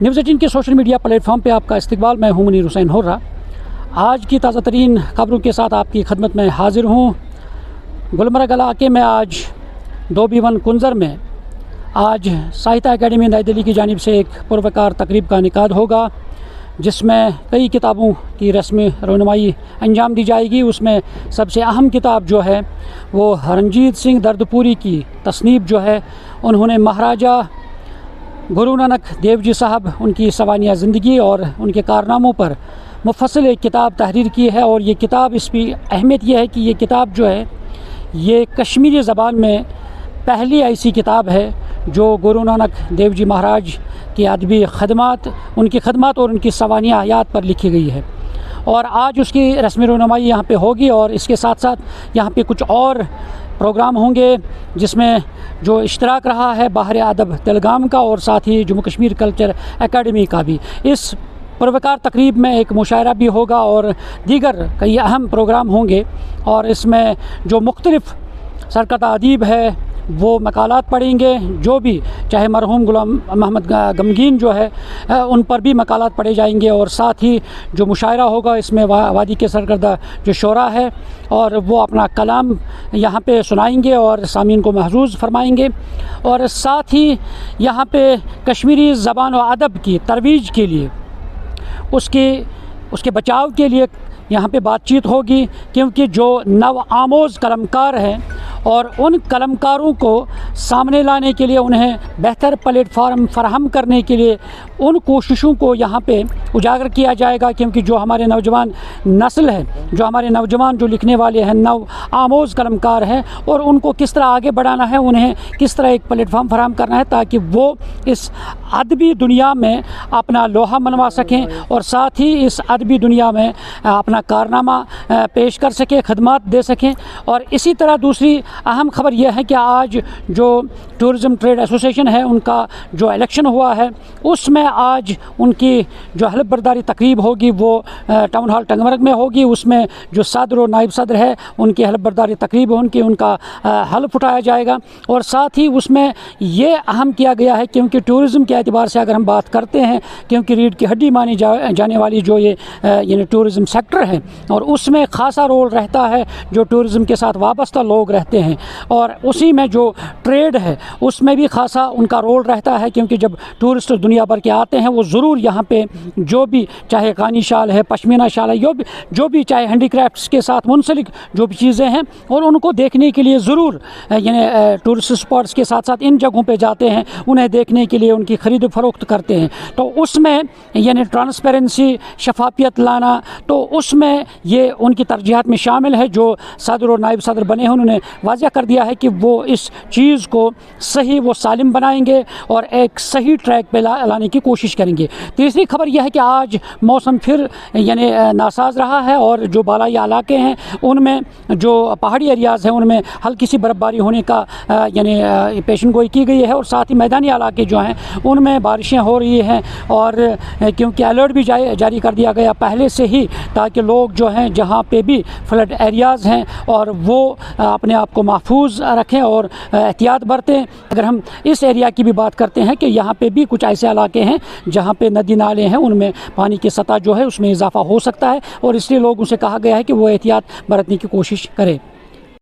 News 18 کے social media plate form پہ آپ کا استقبال. میں ہوں منیر حسین ہورا. آج کی تازہ ترین خبروں کے ساتھ آپ کی خدمت میں حاضر ہوں. گلمرگ علاقے میں آج 2B1 کنزر میں آج ساہتیہ اکیڈمی نئی دہلی کی جانب سے ایک پروقار تقریب کا انعقاد ہوگا، جس میں کئی کتابوں کی رسمی رونمائی انجام دی جائے گی. اس میں سب سے اہم کتاب جو ہے وہ رنجیت سنگھ دردپوری کی تصنیف جو ہے، انہوں نے مہاراجہ گرو نانک دیو جی صاحب ان کی سوانح زندگی اور ان کے کارناموں پر مفصل ایک کتاب تحریر کی ہے. اور یہ کتاب، اس کی اہمیت یہ ہے کہ یہ کتاب جو ہے یہ کشمیری زبان میں پہلی ایسی کتاب ہے جو گرو نانک دیو جی مہاراج کی ادبی خدمات، ان کی خدمات اور ان کی سوانح حیات پر لکھی گئی ہے. اور آج اس کی رسمی رونمائی یہاں پہ ہوگی، اور اس کے ساتھ ساتھ یہاں پہ کچھ اور پروگرام ہوں گے جس میں جو اشتراک رہا ہے باہر ادب تلگام کا اور ساتھ ہی جموں کشمیر کلچر اکیڈمی کا بھی. اس پروقار تقریب میں ایک مشاعرہ بھی ہوگا اور دیگر کئی اہم پروگرام ہوں گے. اور اس میں جو مختلف سرکردہ ادیب ہے وہ مقالات پڑھیں گے، جو بھی چاہے مرحوم غلام محمد غمگین جو ہے ان پر بھی مقالات پڑھے جائیں گے. اور ساتھ ہی جو مشاعرہ ہوگا اس میں وادی کے سرکردہ جو شعراء ہے اور وہ اپنا کلام یہاں پہ سنائیں گے اور سامعین کو محظوظ فرمائیں گے. اور ساتھ ہی یہاں پہ کشمیری زبان و ادب کی ترویج کے لیے، اس کے بچاؤ کے لیے یہاں پہ بات چیت ہوگی، کیونکہ جو نو آموز قلمکار ہیں اور ان قلمکاروں کو سامنے لانے کے لیے، انہیں بہتر پلیٹ فارم فراہم کرنے کے لیے ان کوششوں کو یہاں پہ اجاگر کیا جائے گا. کیونکہ جو ہمارے نوجوان نسل ہے، جو ہمارے نوجوان جو لکھنے والے ہیں، نو آموز قلمکار ہیں، اور ان کو کس طرح آگے بڑھانا ہے، انہیں کس طرح ایک پلیٹ فارم فراہم کرنا ہے تاکہ وہ اس ادبی دنیا میں اپنا لوہا منوا سکیں اور ساتھ ہی اس ادبی دنیا میں اپنا کارنامہ پیش کر سکیں، خدمات دے سکیں. اور اسی طرح دوسری اہم خبر یہ ہے کہ آج جو ٹورزم ٹریڈ ایسوسیشن ہے ان کا جو الیکشن ہوا ہے، اس میں آج ان کی جو حلف برداری تقریب ہوگی وہ ٹاؤن ہال ٹنگمرگ میں ہوگی. اس میں جو صدر اور نائب صدر ہے ان کی حلف برداری تقریب، ان کا حلف اٹھایا جائے گا. اور ساتھ ہی اس میں یہ اہم کیا گیا ہے، کیونکہ ٹورزم کے اعتبار سے اگر ہم بات کرتے ہیں، کیونکہ ریڑھ کی ہڈی مانی جانے والی جو یہ یعنی ٹورزم سیکٹر ہے، اور اس میں خاصا رول رہتا ہے جو ٹورزم کے ساتھ وابستہ لوگ رہتے ہیں. اور اسی میں جو ٹریڈ ہے اس میں بھی خاصا ان کا رول رہتا ہے، کیونکہ جب ٹورسٹ دنیا بھر کے آتے ہیں وہ ضرور یہاں پہ جو بھی چاہے غانی شال ہے، پشمینہ شال ہے، جو بھی چاہے ہینڈی کرافٹس کے ساتھ منسلک جو بھی چیزیں ہیں، اور ان کو دیکھنے کے لیے ضرور یعنی ٹورسٹ اسپاٹس کے ساتھ ساتھ ان جگہوں پہ جاتے ہیں، انہیں دیکھنے کے لیے ان کی خرید و فروخت کرتے ہیں. تو اس میں یعنی ٹرانسپیرنسی، شفافیت لانا، تو اس میں یہ ان کی ترجیحات میں شامل ہے. جو صدر اور نائب صدر بنے ہیں انہوں نے واضح کر دیا ہے کہ وہ اس چیز کو صحیح و سالم بنائیں گے اور ایک صحیح ٹریک پہ لانے کی کوشش کریں گے. تیسری خبر یہ ہے کہ آج موسم پھر یعنی ناساز رہا ہے، اور جو بالائی علاقے ہیں ان میں، جو پہاڑی ایریاز ہیں ان میں ہلکی سی برف باری ہونے کا یعنی پیشن گوئی کی گئی ہے. اور ساتھ ہی میدانی علاقے جو ہیں ان میں بارشیں ہو رہی ہیں، اور کیونکہ الرٹ بھی جاری کر دیا گیا پہلے سے ہی، تاکہ لوگ جو ہیں جہاں پہ بھی فلڈ ایریاز ہیں اور وہ اپنے آپ کو محفوظ رکھیں اور احتیاط برتیں. اگر ہم اس ایریا کی بھی بات کرتے ہیں کہ یہاں پہ بھی کچھ ایسے علاقے ہیں جہاں پہ ندی نالے ہیں، ان میں پانی کی سطح جو ہے اس میں اضافہ ہو سکتا ہے، اور اس لیے لوگوں سے کہا گیا ہے کہ وہ احتیاط برتنے کی کوشش کریں.